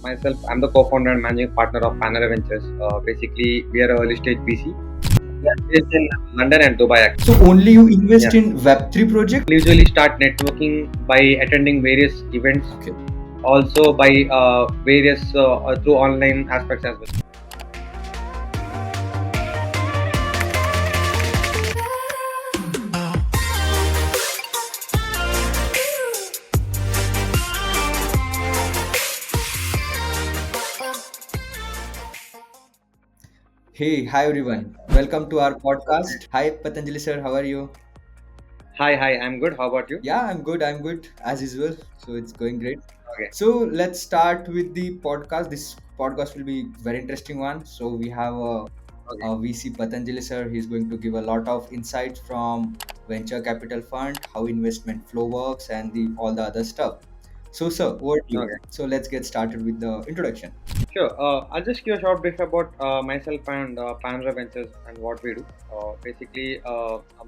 myself, I'm the co-founder and managing partner of Panoray Ventures. Basically, we are a early stage VC. We are based in London and Dubai. Actually. So only you invest Yeah. in Web3 projects? We usually start networking by attending various events, Okay. also by various through online aspects as well. Hey, hi everyone. Welcome to our podcast. Hi Pathanjali Sir, how are you? Hi, I'm good. How about you? Yeah, I'm good as usual. So it's going great. Okay. So let's start with the podcast. This podcast will be very interesting one. So we have Okay. VC Pathanjali Sir. He's going to give a lot of insights from venture capital fund, how investment flow works, and the all the other stuff. So sir, over to you. Okay. So let's get started with the introduction. Sure. I'll just give a short brief about myself and Panoray Ventures and what we do.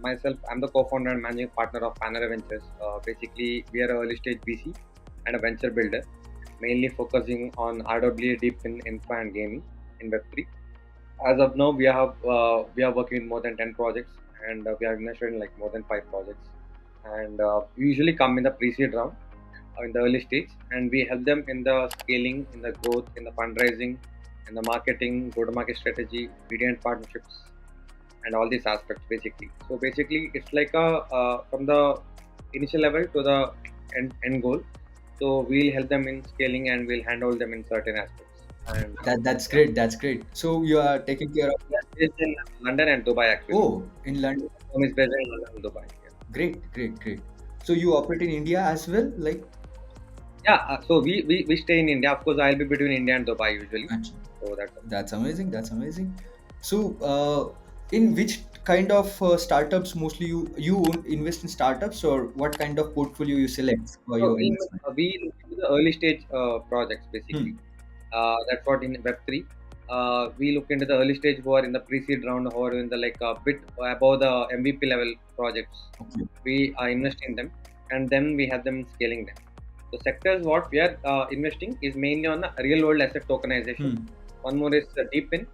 Myself, I'm the co-founder and managing partner of Panoray Ventures. Basically, we are an early stage VC and a venture builder, mainly focusing on RWA, deep in infra and gaming in Web3. As of now, we are working in more than 10 projects, and we have invested in like more than 5 projects. And we usually come in the pre-seed round in the early stage, and we help them in the scaling, in the growth, in the fundraising, in the marketing, go-to-market strategy, media and partnerships, and all these aspects basically. So basically, it's like a from the initial level to the end goal. So we'll help them in scaling, and we'll handle them in certain aspects. And That's yeah, great. That's great. So you are taking care of. we are based in London and Dubai actually. Oh, in London. Home is based in London and Dubai. Yeah. Great, great, great. So you operate in India as well, like? Yeah, so we stay in India. Of course, I'll be between India and Dubai usually. Achha. So that's That's amazing. That's amazing. So, in which kind of startups mostly you invest in startups, or what kind of portfolio you select for so your investment? we look into the early stage projects Hmm. basically. That's what in Web3. We look into the early stage who are in the pre-seed round, who are in the like a bit above the MVP level projects. Okay. We invest in them, and then we have them scaling them. The sectors what we are investing is mainly on the real world asset tokenization. Hmm. One more is deep in.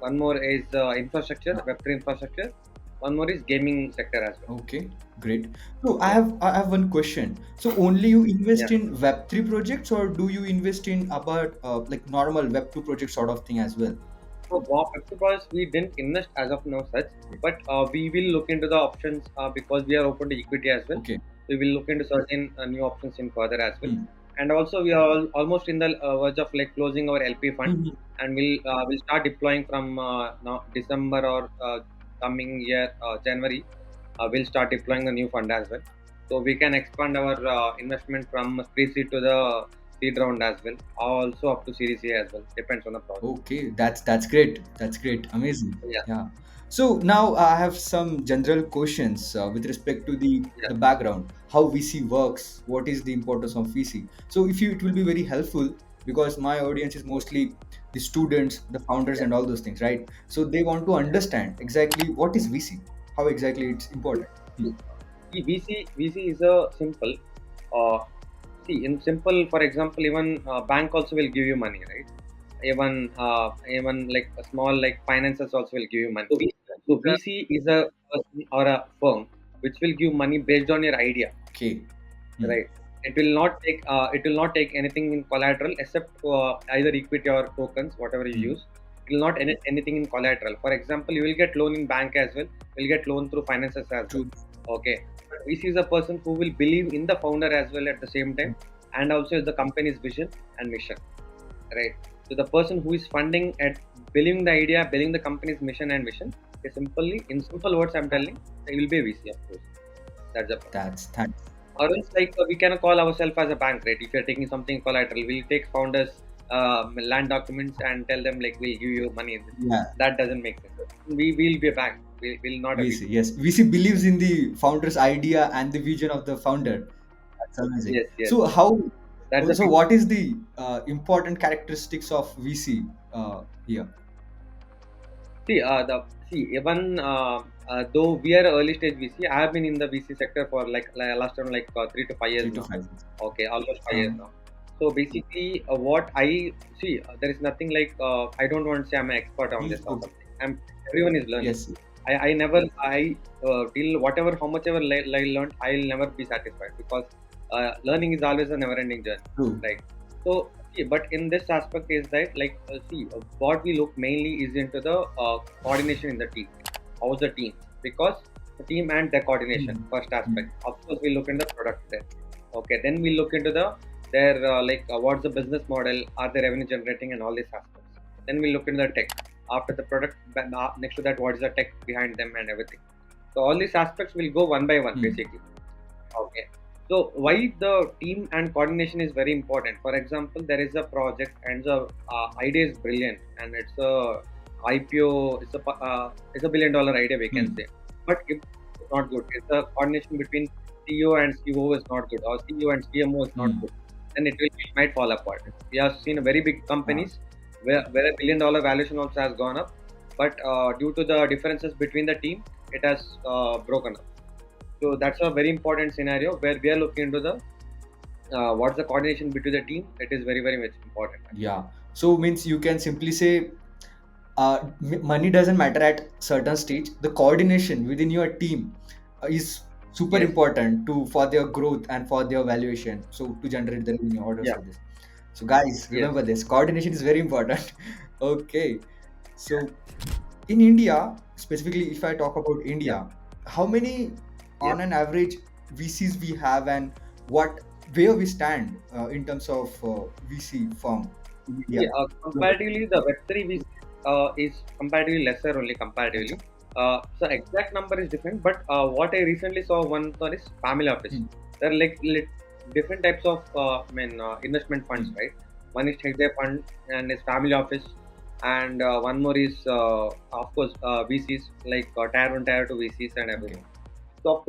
One more is infrastructure, Web3 infrastructure. One more is gaming sector as well. Okay. Great. So I Yeah. have I have one question. So only you Yeah. invest in Web3 projects, or do you invest in about like normal Web2 project sort of thing as well? So because we didn't invest as of now such, but we will look into the options because we are open to equity as well. Okay. We will look into certain new options in further as well. Hmm. And also we are almost in the verge of like closing our LP fund, Hmm. and we'll start deploying from now December or coming year January. We'll start deploying the new fund as well. So we can expand our investment from pre-seed to the seed round as well, also up to Series A as well. Depends on the project. Okay, that's great. That's great. Amazing. Yeah. Yeah. So now I have some general questions with respect to Yeah. the background, how VC works, what is the importance of VC. So if you, it will be very helpful because my audience is mostly the students, the founders, Yeah. and all those things, right? So they want to understand exactly what is VC, how exactly it's important. Hmm. See, VC is a simple. Uh, See, in simple, for example, even bank also will give you money, right? Even like a small like finances also will give you money. So VC is a person or a firm which will give money based on your idea, Okay. Hmm. right? It will not take anything in collateral except either equity or tokens, whatever you Hmm. use. It will not anything in collateral. For example, you will get loan in bank as well. You will get loan through finances as well. True. Okay. But VC is a person who will believe in the founder as well at the same time, and also the company's vision and mission, right? So the person who is funding at believing the idea, believing the company's mission and vision, is simply in simple words I'm telling, they will be a VC, of course. That's the point. That's thanks. Or else, like we cannot call ourselves as a bank, right? If you're taking something collateral, we'll take founders' land documents and tell them like we'll give you money. Yeah. That doesn't make sense. We will be a bank. We will not a VC, VC. yes. VC believes in the founder's idea and the vision of the founder. That's amazing. Yes, yes. So how? That's the So what is the important characteristics of VC here? See, even though we are early stage VC, I have been in the VC sector for like last time like 3 to 5 years Three to now. five. Years. Okay, almost 5 years now. So basically, what I see, there is nothing like I don't want to say I'm an expert on this or Okay. something. Everyone is learning. Yes. I never till whatever how much ever I learned, I'll never be satisfied because learning is always a never-ending journey, True. right? So, see, but in this aspect is that like see what we look mainly is into the coordination in the team. How's the team? Because the team and the coordination Mm. first Mm. aspect. Of course, we look in the product there. Okay, then we look into the their what's the business model, are they revenue generating, and all these aspects. Then we look into the tech. After the product, next to that, what is the tech behind them and everything. So all these aspects will go one by one, Mm. basically. Okay. So why the team and coordination is very important. For example, there is a project and the idea is brilliant and it's a IPO. It's a $1 billion idea we can Mm. say. But if it's not good, if the coordination between CEO and COO is not good, or CEO and CMO is not Mm. good, then it might fall apart. We have seen very big Ah. companies where $1 billion valuation also has gone up, but due to the differences between the team, it has broken up. So that's a very important scenario where we are looking into the what's the coordination between the team. It is very very much important. Yeah. So means you can simply say money doesn't matter at certain stage. The coordination within your team is super Yes. important to for their growth and for their valuation. So to generate the revenue orders Yeah. for this. So guys, Yes. remember this coordination is very important. Okay. So in India, specifically, if I talk about Yeah. India, how many Yes. on an average VCs we have and what where we stand in terms of VC firm in See, India? comparatively, the Web3 is comparatively lesser only Acha. comparatively. So exact number is different, but what I recently saw one one is family office. Hmm. There are different types of investment funds, Hmm. right? One is hedge fund and is family office, and one more is of course VCs like tier one, tier two VCs and Okay. everything. So of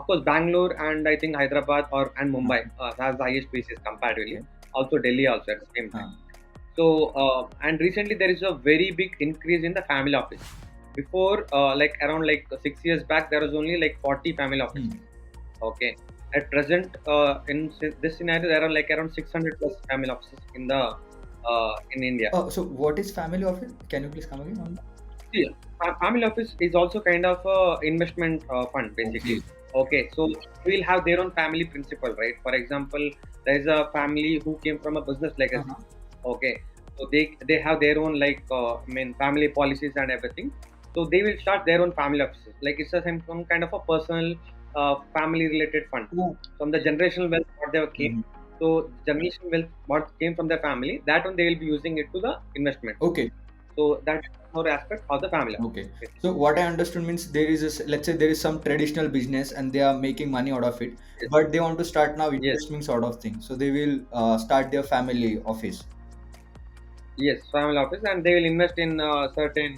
course Bangalore and I think Hyderabad or and Uh, Mumbai has the highest VCs comparatively. okay. Also Delhi also at the same time. Uh, So, and recently there is a very big increase in the family office. Before, like around like 6 years back, there was only like 40 family offices. hmm. Okay. At present, this scenario, there are like around 600 plus family offices in India. So what is family office? Can you please come again on that? See, family office is also kind of a investment fund Okay. basically. Okay, so we'll have their own family principle, right? For example, there is a family who came from a business legacy. Uh-huh. Okay, so they have their own family policies and everything. So they will start their own family offices. Like it's a some kind of a personal family related fund Oh. from the generational wealth what they came. Mhm. So generational wealth what came from their family, that one they will be using it to the investment. Okay. So that is more aspect of the family office. Okay. So Basically. what I understood means there is let's say there is some traditional business and they are making money out of it, Yes. but they want to start now Yes. investment sort of thing. So they will start their family office. Yes. Family office, and they will invest in certain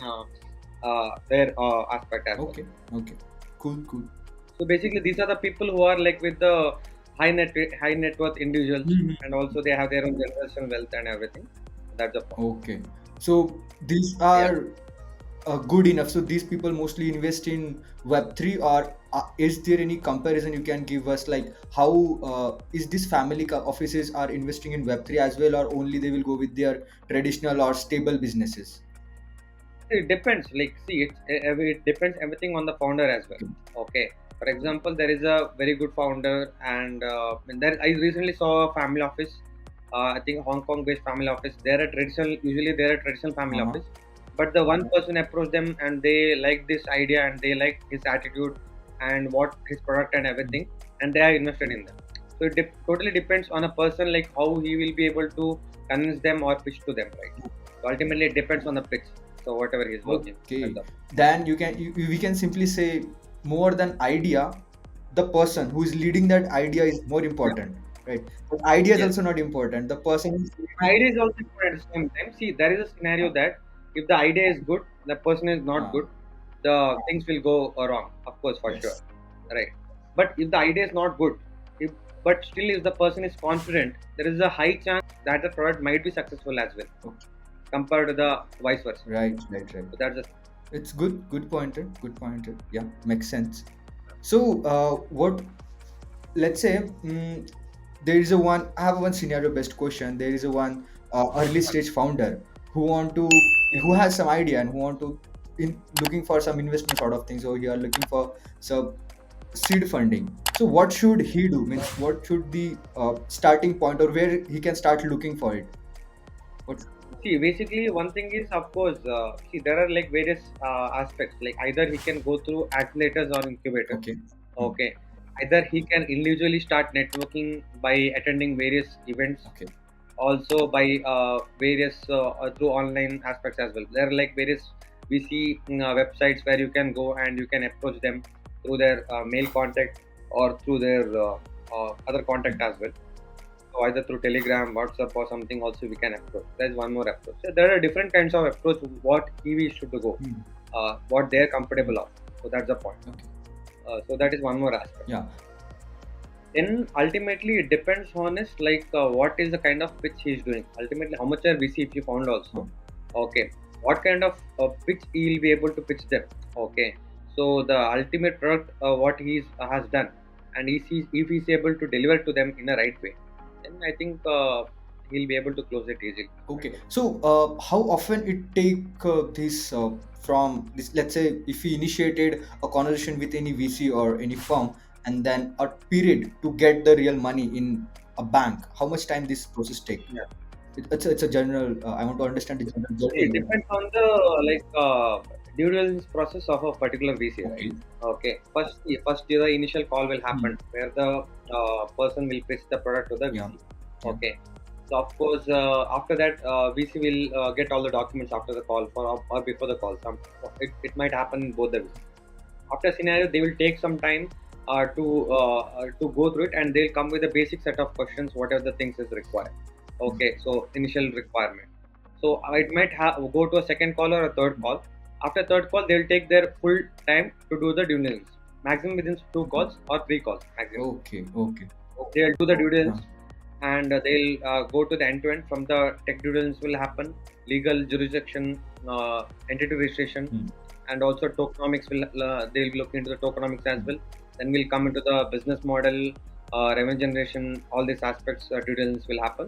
their aspect as well. Okay. Okay. Cool. Cool. So basically, these are the people who are like with the high net worth individuals, Mhm. and also they have their own generational wealth and everything. That's the point. Okay. So these Yeah. are good enough. So these people mostly invest in Web3, or is there any comparison you can give us? Like how is this family offices are investing in Web3 as well, or only they will go with their traditional or stable businesses? It depends. Like, see, it depends everything on the founder as well. Okay. Okay. For example, there is a very good founder, and there I recently saw a family office. I think Hong Kong-based family office. They're a traditional. Usually, they're a traditional family Uh-huh. office. But the one person approached them, and they like this idea, and they like his attitude, and what his product and everything, and they are invested in them. So it totally depends on a person, like how he will be able to convince them or pitch to them, right? So ultimately, it depends on the pitch. So whatever he's working. That's Okay. the Then we can simply say more than idea, the person who is leading that idea is more yeah. important, right? But idea is Yes. also not important. The person who's leading. Idea is also important at the same time. See, there is a scenario that if the idea is good, the person is not Uh, good, the things will go wrong, of course, for sure. yes. Right. But if the idea is not good, if but still if the person is confident, there is a high chance that the product might be successful as well, Okay. compared to the vice versa. Right, right, right. So that's just It's good, good pointer, good pointer. Yeah, makes sense. So, what? Let's say, there is a one I have one scenario based question. There is a one early stage founder who want to who Mhm. has some idea and who want to in looking for some investment sort of things, or he are looking for some seed funding. So what should he do? Means what should the starting point, or where he can start looking for it? What? See, basically, one thing is, of course, see, there are like various aspects. Like either he can go through accelerators or incubators. Okay. Hmm. Okay. Either he can individually start networking by attending various events, Okay. also by various through online aspects as well. There are like various VC websites where you can go and you can approach them through their mail contact or through their other contact Hmm. as well. So either through Telegram, WhatsApp, or something also we can approach. There's one more approach. So there are different kinds of approach. What EV should go, Hmm. what they're comfortable Hmm. of. So that's the point. Okay. So that is one more aspect. Yeah. Then ultimately it depends on is like what is the kind of pitch he's doing. Ultimately, how much are VC if you found Huh. also. Okay, what kind of pitch he'll be able to pitch them. Okay, so the ultimate product what he has done, and if he's able to deliver to them in a right way, then I think he'll be able to close it easily. Okay, so how often it take this from this? Let's say if we initiated a conversation with any VC or any firm, and then a period to get the real money in a bank. How much time this process take? Yeah. It's a general. I want to understand the general See, it journey. depends on the like due diligence process of a particular VC, right? Okay. Okay. First the initial call will Hmm. happen where the person will pitch the product to the Yeah. VC. Yeah. Okay. So of course, after that, VC will get all the documents after the call or before the call. It might happen in both the ways. After scenario, they will take some time to go through it, and they'll come with a basic set of questions, whatever the things is required. Hmm. Okay, so initial requirement. So it might go to a second call or a third call. After third call, they'll take their full time to do the due diligence. Maximum within two Hmm. calls or three calls maximum. Okay. Okay. They'll do the due Huh. diligence, and they'll go to the end to end. From the tech due diligence will happen, legal jurisdiction, entity registration, Hmm. and also tokenomics will they'll look into the tokenomics as Hmm. well. Then we'll come into the business model, revenue generation, all these aspects due diligence will happen.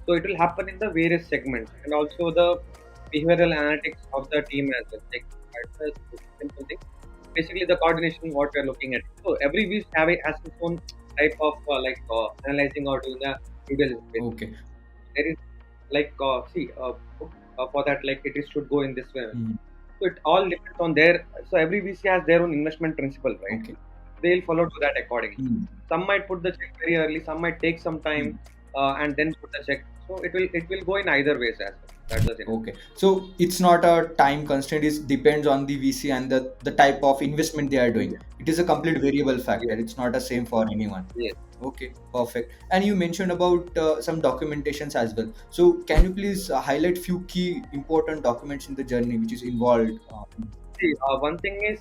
So it will happen in the various segments, and also the behavioral analytics of the team as well. Like that's a simple thing. Basically, the coordination what we are looking at. So every week has its own type of analyzing or doing a due diligence. Basically, Okay. there is like for that like it is should go in this way. Hmm. So it all depends on their. So every VC has their own investment principle, right? Okay. They'll follow to that accordingly. Hmm. Some might put the check very early, some might take some time Hmm. and then put the check. So it will go in either ways as well. That's the thing. Okay, so it's not a time constraint. It depends on the VC and the type of investment they are doing. Yes, It is a complete variable factor. yes, It's not the same for anyone. yes. Okay, perfect. And you mentioned about some documentations as well. So can you please highlight few key important documents in the journey which is involved? See, one thing is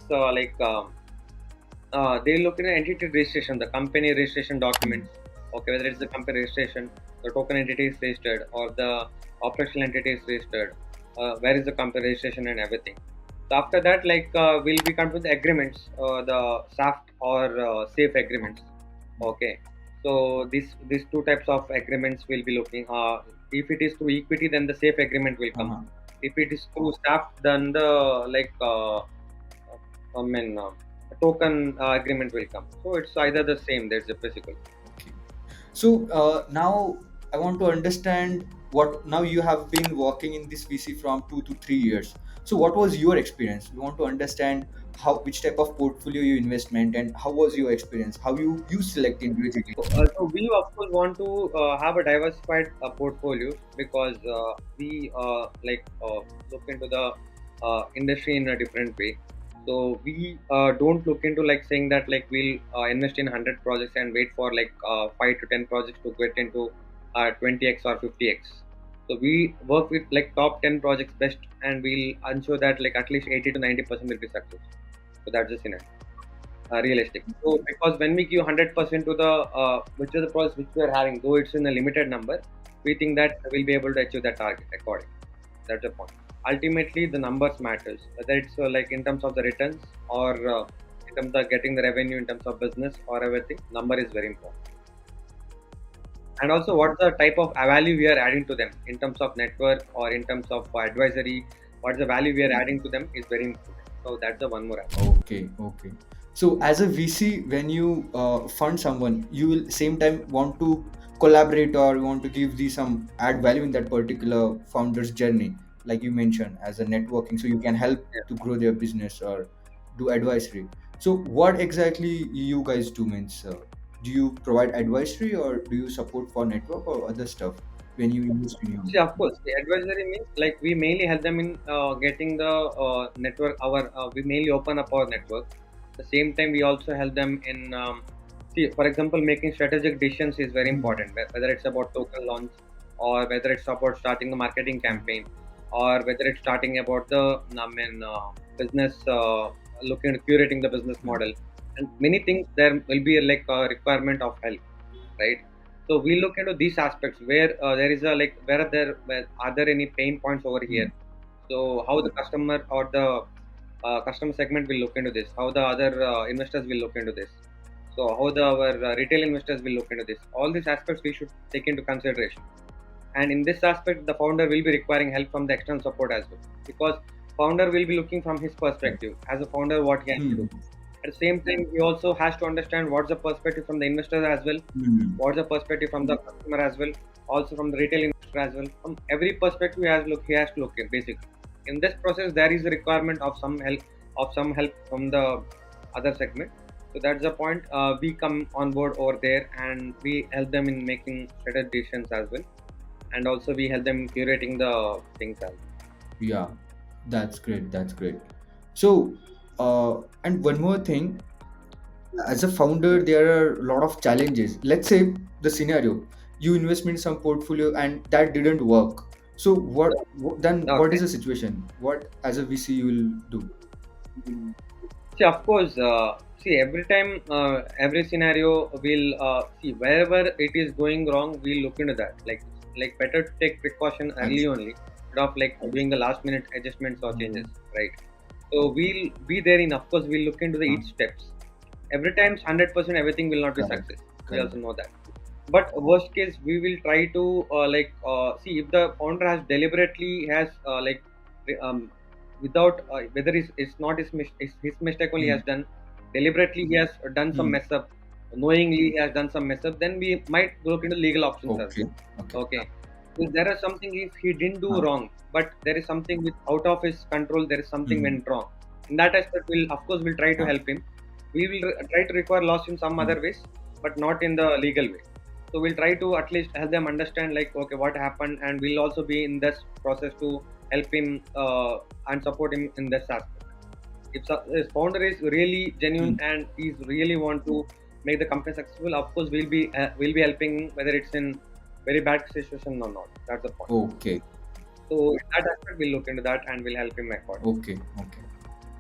they look at entity registration, the company registration Hmm. documents. Okay, whether it's the company registration, the token entity is registered, or the operational entity is registered. Where is the company registration and everything. So after that, like we'll be come with the agreements, the SAFT or safe agreements. Okay. Okay, so these two types of agreements will be looking. If it is through equity, then the safe agreement will come. Uh-huh. If it is through SAFT, then the like I mean token agreement will come. So it's either the same. There's a physical. Okay. So now I want to understand what now you have been working in this VC from 2 to 3 years. So what was your experience? We want to understand how which type of portfolio you investment and how was your experience? How you select individually? So we of course want to have a diversified portfolio because we look into the industry in a different way. So we don't look into like saying that like we'll invest in 100 projects and wait for like 5 to 10 projects to get into 20x or 50x. So we work with like top 10 projects best, and we'll ensure that like at least 80 to 90% will be success. So that's the scenario realistic. So because when we give 100% to the which is the process which we are having, though it's in a limited number, we think that we'll be able to achieve that target accordingly. That's the point. Ultimately, the numbers matters. Whether it's like in terms of the returns or in terms of getting the revenue in terms of business or everything, number is very important. and also what's the type of value we are adding to them in terms of network or in terms of advisory. What's the value we are adding to them is very important. So that's the one more aspect. Okay, okay. So as a VC, when you fund someone, you will same time want to collaborate or want to give the some add value in that particular founder's journey, like you mentioned, as a networking, so you can help to grow their business or do advisory. So what exactly you guys do means, do you provide advisory or do you support for network or other stuff when you invest in you? See, of course, the advisory means like we mainly help them in getting the network. We mainly open up our network. At the same time, we also help them in see, for example, making strategic decisions is very Hmm. important. Whether it's about token launch, or whether it's about starting a marketing campaign, or whether it's starting about the business, looking at curating the business Yeah. model, and many things. There will be like a requirement of help, right? So we look into these aspects where there is a like where are there any pain points over Hmm. here. So how the customer or the customer segment will look into this, how the other investors will look into this, so how the our retail investors will look into this. All these aspects we should take into consideration, and in this aspect the founder will be requiring help from the external support as well, because founder will be looking from his Correct. perspective as a founder what he has to Hmm. do. At the same time, he also has to understand what's the perspective from the investor as well, Hmm. what's the perspective from the customer as well, also from the retail investor as well. From every perspective, he has to look in basically. In this process, there is a requirement of some help from the other segment. So that's the point. We come on board over there and we help them in making better decisions as well, and also we help them curating the things as well. Yeah, that's great. That's great. So, and one more thing, as a founder, there are a lot of challenges. Let's say the scenario you invest in some portfolio and that didn't work. So, then what is Okay. the situation? What as a VC you will do? See, of course, see, every time, every scenario will see wherever it is going wrong, we'll look into that. Like better to take precaution early Ex- only, instead of like doing the last minute adjustments or changes, Mhm. right? So we'll be there in, of course, we'll look into the Huh. each steps. Every time, 100% everything will not be Correct. success. We Correct. also know that. But worst case, we will try to see if the founder has deliberately has without whether it's not it's his mistake only Hmm. has done, deliberately he has done some Hmm. mess up, knowingly he has done some mess up, then we might look into legal options as Okay. well. Okay. Okay, if there is something, if he didn't do Huh. wrong, but there is something with out of his control, there is something Hmm. went wrong, in that aspect we'll of course we'll try to Huh. help him. We will try to require loss in some Hmm. other ways, but not in the legal way. So we'll try to at least help them understand like okay what happened, and we'll also be in this process to help him and support him in this aspect. If his founder is really genuine Hmm. and he's really want to make the company successful, of course we'll be helping whether it's in very bad situation or not. That's the point. Okay. So in that aspect we'll look into that and we'll help him accordingly. Okay. Okay.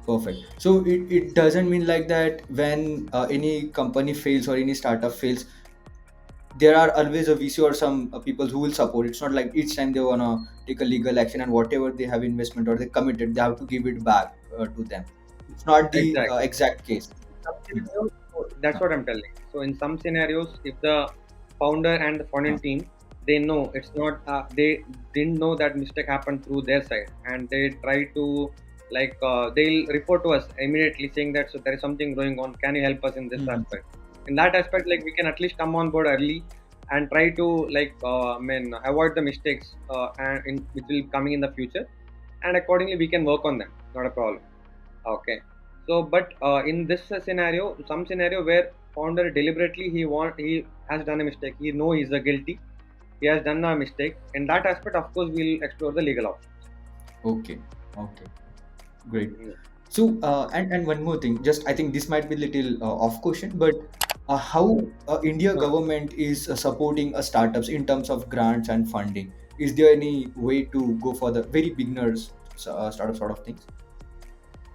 Perfect. So it doesn't mean like that when any company fails or any startup fails, there are always a VC or some people who will support. It's not like each time they wanna take a legal action and whatever they have investment or they committed, they have to give it back to them. It's not the Exactly. exact case. Some Hmm. scenarios, that's Huh. what I'm telling. So in some scenarios, if the founder and the Huh. founding team, they know it's not, they didn't know that mistake happened through their side, and they try to they'll report to us immediately saying that so there is something going on. Can you help us in this Hmm. aspect? In that aspect, like we can at least come on board early and try to avoid the mistakes and in which will coming in the future, and accordingly we can work on them. Not a problem. Okay. So, but in this scenario, some scenario where founder deliberately he has done a mistake. He know he's a guilty. He has done a mistake. In that aspect, of course, we'll explore the legal options. Okay. Okay. Great. Mm. So, and one more thing, just I think this might be little off question, but how India Uh, government is supporting startups in terms of grants and funding? Is there any way to go for the very beginners startup sort of things?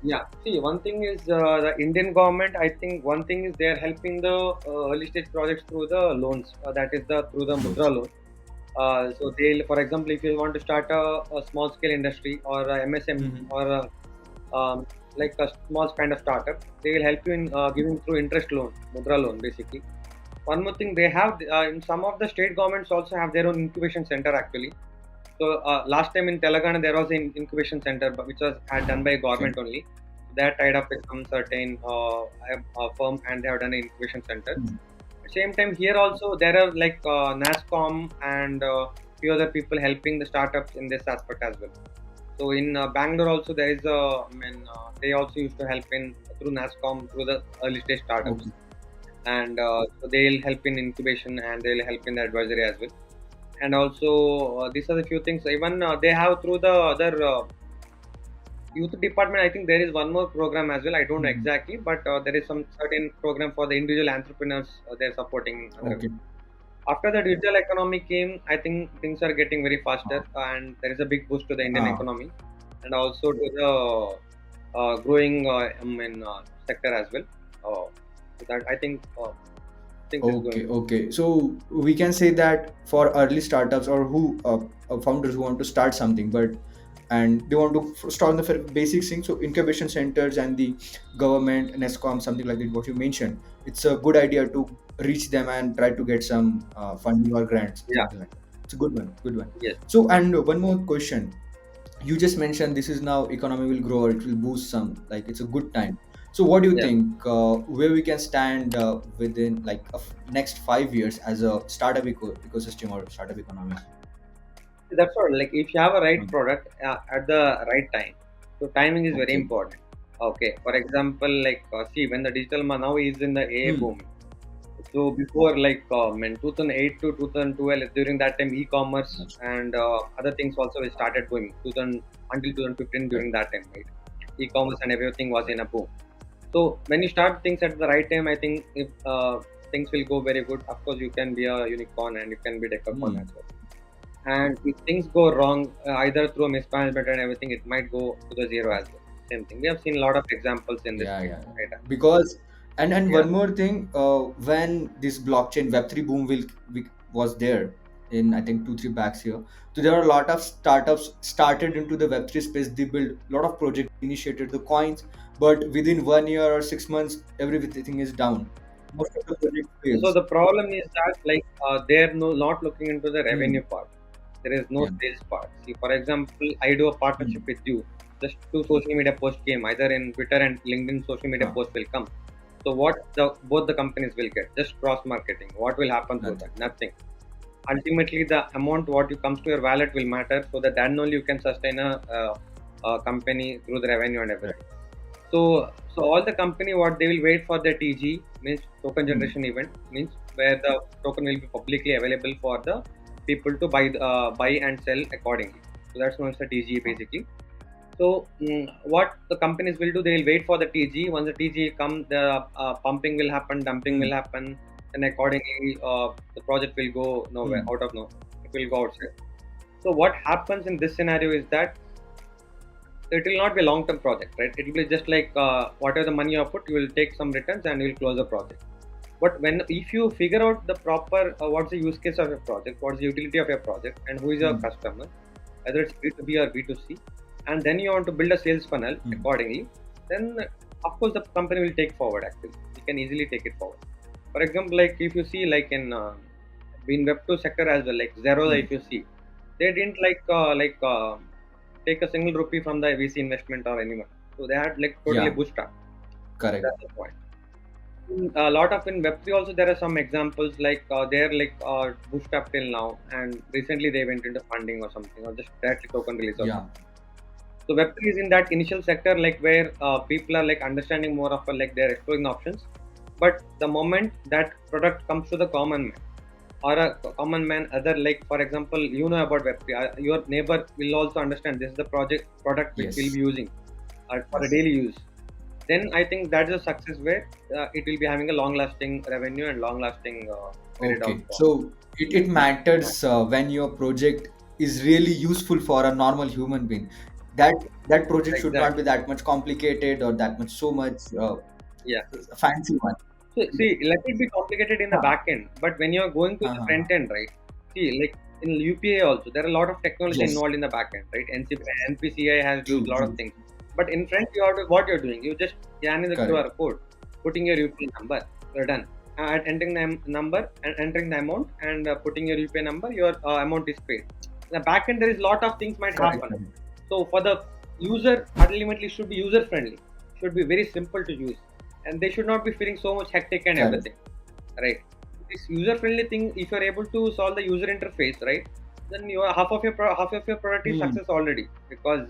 yeah. See, one thing is the Indian government. I think one thing is they are helping the early stage projects through the loans. That is the through the Loans. Mudra loan. So they'll, for example, if you want to start a small scale industry or a MSME Hmm. or like a small kind of startup, they will help you in giving through interest loan, Mudra loan, basically. One more thing, they have in some of the state governments also have their own incubation center actually. So last time in Telangana there was an incubation center, which was had done by Okay. government only. They are tied up with some certain firm, and they have done an incubation center. Hmm. At the same time, here also there are like NASCOM and few other people helping the startups in this aspect as well. So in Bangalore also there is a, I mean, they also used to help in through NASCOM through the early stage startups, Okay. and so they'll help in incubation and they'll help in the advisory as well. And also these are the few things. Even they have through the other youth department. I think there is one more program as well. I don't know Mhm. exactly, but there is some certain program for the individual entrepreneurs. They're supporting other. Okay. After the digital economy came, I think things are getting very Uh, faster, and there is a big boost to the Indian uh, economy, and also to the growing sector as well. So that I think things is going okay. good. Okay. So we can say that for early startups or who founders who want to start something, but and they want to start on the basic things. So incubation centers and the government, NESCOM, something like that. What you mentioned, it's a good idea to reach them and try to get some funding or grants, Yeah. something like that. It's a good one. Good one. Yes. So and one more question, you just mentioned this is now economy will grow or it will boost some, like it's a good time. So what do you Yeah. think, where we can stand within like next 5 years as a startup ecosystem or startup economy? That's all. Like if you have a right Hmm. product at the right time, so timing is very Okay. important. Okay, for example, like see when the now is in the AI Hmm. boom. So before like in 2008 to 2012, during that time e-commerce That's and other things also started going. 2000 until 2015, right. during that time, right? E-commerce and everything was in a boom. So when you start things at the right time, I think if things will go very good. Of course, you can be a unicorn and you can be decacorn Hmm. as well. And if things go wrong, either through mismanagement and everything, it might go to the zero as well. Same thing. We have seen a lot of examples in this Yeah, field, yeah, yeah. right? Because and Yeah, one more thing, when this blockchain Web3 boom was there in I think 2 3 backs here, so there are a lot of startups started into the Web3 space. They build a lot of projects, initiated the coins, but within 1 year or 6 months, everything is down. Most of the project so fails. the problem is that like they're not looking into the Hmm. revenue part. There is no Yeah. sales part. See, for example, I do a partnership Hmm. with you. Just two social media posts came either in Twitter and LinkedIn. Social media Huh. posts will come. So what the both the companies will get? Just cross marketing. What will happen through Nothing. that? Nothing. Ultimately, the amount what you comes to your wallet will matter. So that then only you can sustain a company through the revenue and Right. everything. So all the company what they will wait for the TG, means token Hmm. generation event, means where the token will be publicly available for the people to buy and sell accordingly. So that's known as the TG Huh. basically. So what the companies will do, they will wait for the TG. Once the TG come, the pumping will happen, dumping Hmm. will happen, and accordingly the project will go nowhere, Hmm. out of no, it will go outside. So what happens in this scenario is that it will not be a long-term project, right? It will be just like whatever the money you have put, you will take some returns and you will close the project. But when if you figure out the proper what's the use case of your project, what's the utility of your project, and who is your Hmm. customer, whether it's B2B or B2C, and then you want to build a sales funnel Hmm. accordingly, then of course the company will take forward. Actually, you can easily take it forward. For example, like if you see like in Web2 sector as well, like Zero, Hmm. if you see, they didn't take a single rupee from the VC investment or anyone. So they had like totally Yeah. bootstrap. Correct. That's the point. A lot of in Web3 also there are some examples like they're like bootstrap till now, and recently they went into funding or something, or just directly token release or Yeah. something. So Web3 is in that initial sector like where people are like understanding more of like they're exploring options. But the moment that product comes to the common man, or a common man, other like for example, you know about Web3, your neighbor will also understand this is the project product which we'll Yes. be using for a Yes. daily use. Then I think that's a success where it will be having a long lasting revenue and long lasting period of Okay, so it matters when your project is really useful for a normal human being. That that project should not be exactly. that much complicated or that much so much Yeah. fancy one. So see, let it be complicated in the Huh. back end, but when you're going to Huh, the huh, huh. front end, right? See, like in UPA also, there are a lot of technology Yes, involved in the back end, right? NPCI has used true, a lot of true, things, but in front you have to what you're doing. You just scan in the correct. QR code, putting your UPA number, you're done. entering the number and entering the amount and putting your UPI number, your amount is paid. In the back end, there is lot of things might Correct, happen. correct. So for the user, ultimately should be user friendly, should be very simple to use, and they should not be feeling so much hectic and Correct. everything, right? This user friendly thing, if you are able to solve the user interface, right, then your half of your product is Hmm. success already, because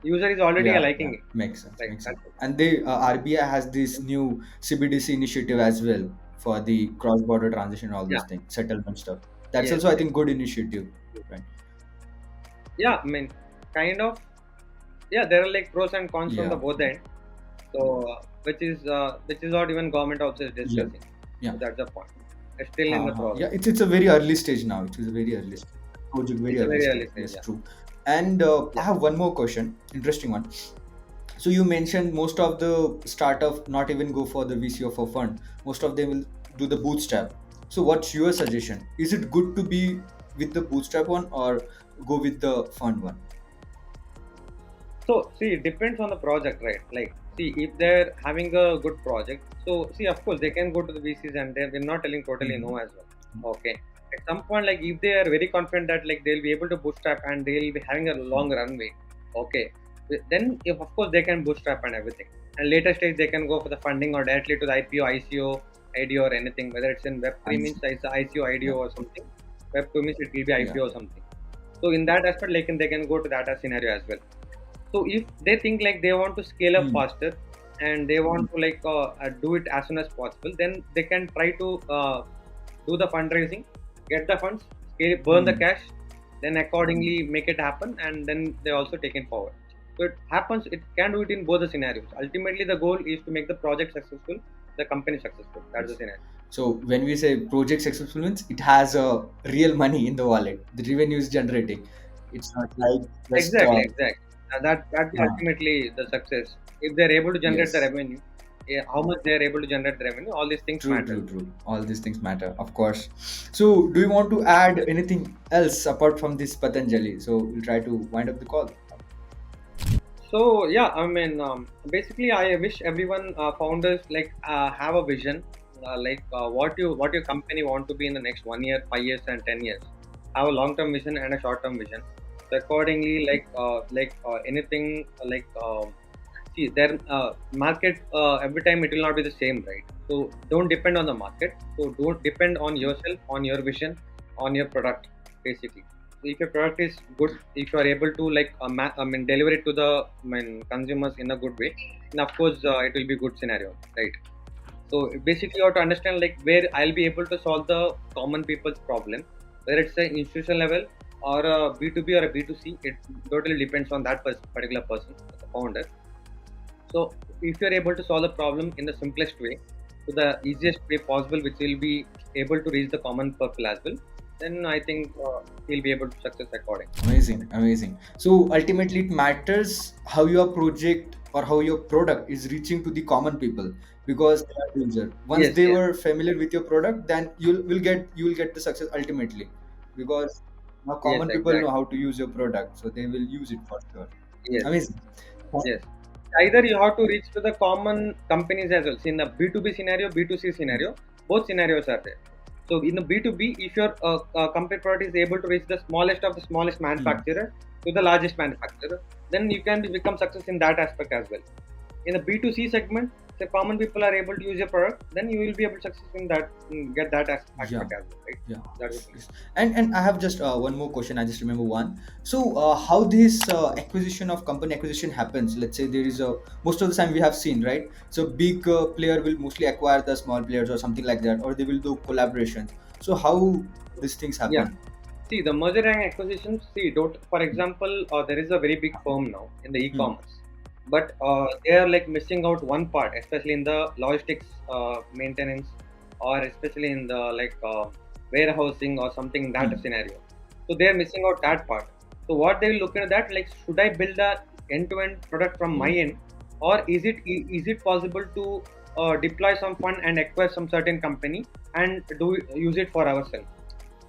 user is already Yeah, yeah, liking it, makes sense, right? makes sense. That's it. And they RBI has this new CBDC initiative as well for the cross-border transition, all Yeah. those things, settlement stuff. That's Yes. also, I Yes. think, good initiative, right? Yeah. I mean, kind of. Yeah. There are like pros and cons from the Yeah, both end. So, which is what even government also is yeah, discussing. yeah. So that's the point. It's still in the Yeah, progress. it's a very early stage now. It is a very early stage. Project, very It's a early very stage. early stage. Yes, Yeah. true. And I Yeah. have one more question, interesting one. So you mentioned most of the startup not even go for the VC or for fund. Most of them will do the bootstrap. So what's your suggestion? Is it good to be with the bootstrap one or go with the fund one? So see, it depends on the project, right? Like, see, if they're having a good project, so see, of course, they can go to the VCs, and they're not telling totally Mhm. no as well. Okay. At some point, like if they are very confident that like they'll be able to bootstrap and they'll be having a long runway, okay, then if of course they can bootstrap and everything. And later stage they can go for the funding or directly to the IPO, ICO, IDO or anything. Whether it's in Web I three means see. it's ICO, Yeah, IDO or something. Web two means it will be yeah. IPO or something. So in that aspect, like they can go to that as scenario as well. So if they think like they want to scale up Hmm. faster and they want to like do it as soon as possible, then they can try to do the fundraising, get the funds, scale, burn the Hmm. cash, then accordingly make it happen, and then they also take it forward. So it happens. It can do it in both the scenarios. Ultimately, the goal is to make the project successful, the company successful. That's the Yes. scenario. So when we say project successful means it has a real money in the wallet. The revenue is generating. It's not like just Exactly, exactly. That's yeah. ultimately the success. If they're able to generate the Yes. revenue, yeah, how much they're able to generate the revenue, all these things True, matter. true, true. All these things matter, of course. So, do you want to add anything else apart from this Patanjali? So, we'll try to wind up the call. So yeah, I mean, basically, I wish everyone founders like have a vision, what your company want to be in the next 1 year, 5 years, and 10 years. Have a long term vision and a short term vision. So accordingly, anything see their market every time it will not be the same, right? So don't depend on the market. So don't depend on yourself, on your vision, on your product, basically. So if your product is good, if you are able to I mean deliver it to the consumers in a good way, then of course it will be good scenario, right? So basically you have to understand like where I'll be able to solve the common people's problem, whether it's an institutional level or a B2B or a B2C. It totally depends on that particular person, the founder. So if you're able to solve the problem in the simplest way, to the easiest way possible, which will be able to reach the common people as well, then I think he'll be able to success accordingly. Amazing, amazing. So, ultimately, it matters how your project or how your product is reaching to the common people because they are the user. Once Yes, they yes, were familiar with your product, then you will get the success ultimately because now yes, common people know exactly. how to use your product, so they will use it for sure. Yes, Amazing. yes. Either you have to reach to the common companies as well. See, in the B2B scenario, B2C scenario, both scenarios are there. So in the B2B, if your company product is able to reach the smallest of the smallest Hmm. manufacturer to the largest manufacturer, then you can become success in that aspect as well. In the B2C segment, the common people are able to use your product, then you will be able to success in that, get that Yeah. aspect as well, right? Yeah. That's the thing. Yes. And I have just one more question. I just remember one. So how this acquisition of company acquisition happens? Let's say there is a most of the time we have seen, right? So big player will mostly acquire the small players or something like that, or they will do collaborations. So how these things Yeah. happen? See, the merger and acquisition, see, don't, for example, there is a very big firm now in the Hmm. e-commerce, but they are like missing out one part, especially in the logistics maintenance, or especially in the warehousing or something in that Hmm. scenario. So they are missing out that part. So what they will look at that, like, should I build a end-to-end product from my Oh. end, or is it possible to deploy some fund and acquire some certain company and do use it for ourselves?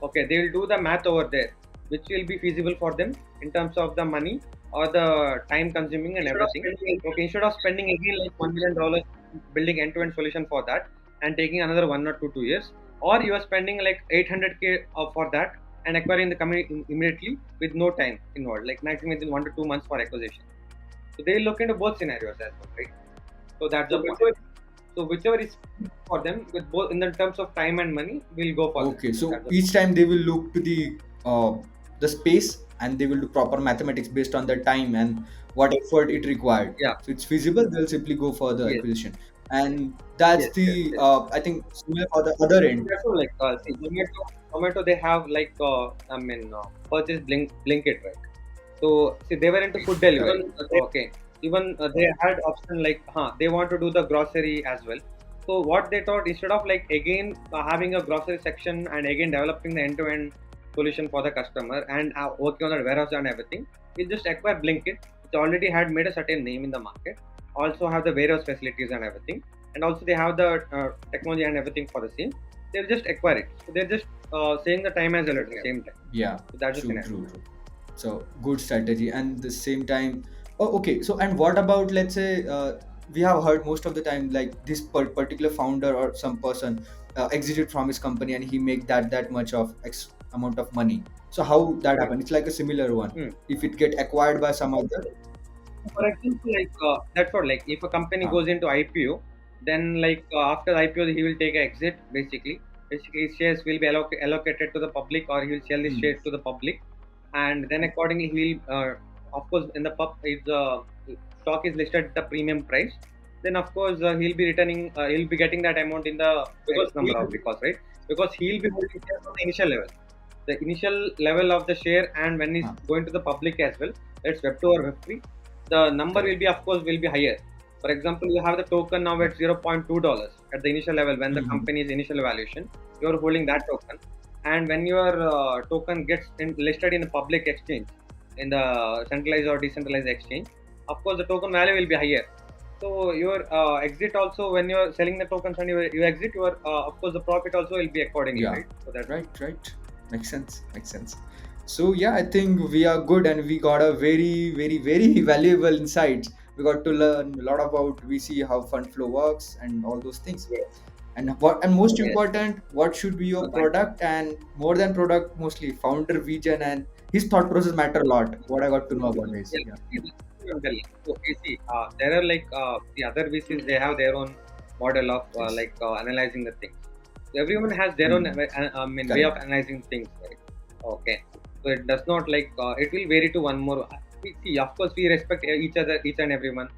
Okay, they will do the math over there, which will be feasible for them in terms of the money or the time consuming and everything. Okay, instead of spending again like $1 million building end-to-end solution for that, and taking another 1 or 2 years, or you are spending like 800K for that and acquiring the company immediately with no time involved, like maximum within 1 to 2 months for acquisition. So they look into both scenarios as well, right? So that's the point. So whichever is for them with both in the terms of time and money, we'll go for that. Okay, so That's the each time they will look to the space, and they will do proper mathematics based on the time and what effort it required. yeah. So it's feasible, they'll simply go for the Yes. acquisition, and that's Yes. Yes. the Yes. I think similar for the other end. That's all, like see, Zomato, they have like purchase Blinkit, right? So see, they were into food delivery. Okay, even they had option like, they want to do the grocery as well. So what they thought, instead of like again having a grocery section and again developing the end-to-end solution for the customer and working on the warehouse and everything, we just acquire Blinkit, which already had made a certain name in the market. Also have the warehouse facilities and everything, and also they have the technology and everything for the same. They'll just acquire it. So they're just saying the time as well at the same time. Yeah, So that's the true, scenario. true, true. So good strategy, and the same time. Oh, okay. So, and what about, let's say, we have heard most of the time like this particular founder or some person exited from his company and he make that much of X amount of money. So how that Yeah. happen? It's like a similar one. Hmm. If it get acquired by some other. For example, like that's what, like if a company Ah, goes into IPO, then like after IPO he will take an exit basically. Basically, his shares will be allocated to the public, or he will sell his hmm, shares to the public, and then accordingly he will, of course, in the if the stock is listed at the premium price, then of course he'll be returning, he'll be getting that amount in the X number of because, right? Because he'll be holding shares on the initial level, the initial level of the share, and when it's ah, going to the public as well, it's web 2 or web 3, the number will correct. be, of course, will be higher. For example, you have the token now at $0.2 at the initial level when the Hmm, hmm. company's initial valuation. You are holding that token, and when your token gets listed in a public exchange, in the centralized or decentralized exchange, of course, the token value will be higher. So your exit also, when you are selling the tokens and you exit, your of course the profit also will be accordingly, Yeah, right? So that's right, right. Makes sense. Makes sense. So yeah, I think we are good, and we got a very, very, very valuable insights. We got to learn a lot about VC, how fund flow works, and all those things. yes, And what, and most yes. important, what should be your So thank you. product, and more than product, mostly founder vision and his thought process matter a lot. What I got to know about his. Yeah, Yeah. see, that's what I'm telling. So you see, there are like the other VCs, they have their own model of Yes. analyzing the things. So everyone has their own, Hmm. way of Correct. analyzing things, right? Okay. So it does not like it will vary to one more. We see, of course, we respect each other, each and everyone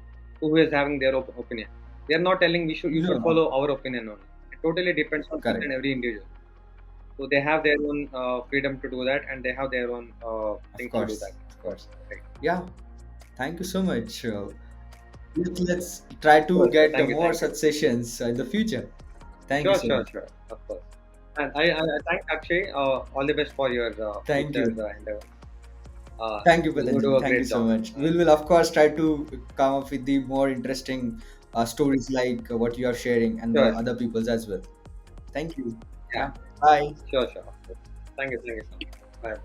who is having their opinion. We are not telling you No, should no. follow our opinion only. It totally depends on each and Correct. every individual. So they have their own freedom to do that, and they have their own Of things to do course. that. Of So, course. right. Yeah. Thank you so much. Let's try to Sure, sure. get Thank you, more thank you. such sessions in the future. Thank you Sure, so sure, much. sure. Of course. And I thank Akshay. All the best for your Thank future you. endeavor. Thank you, You do Pathanjali. a Thank you great so job. much. Will of course try to come up with the more interesting stories like what you are sharing, and the Sure, other sure. people's as well. Thank you. Yeah, Yeah. Bye. sure, sure. Of course. Thank you so much. Bye.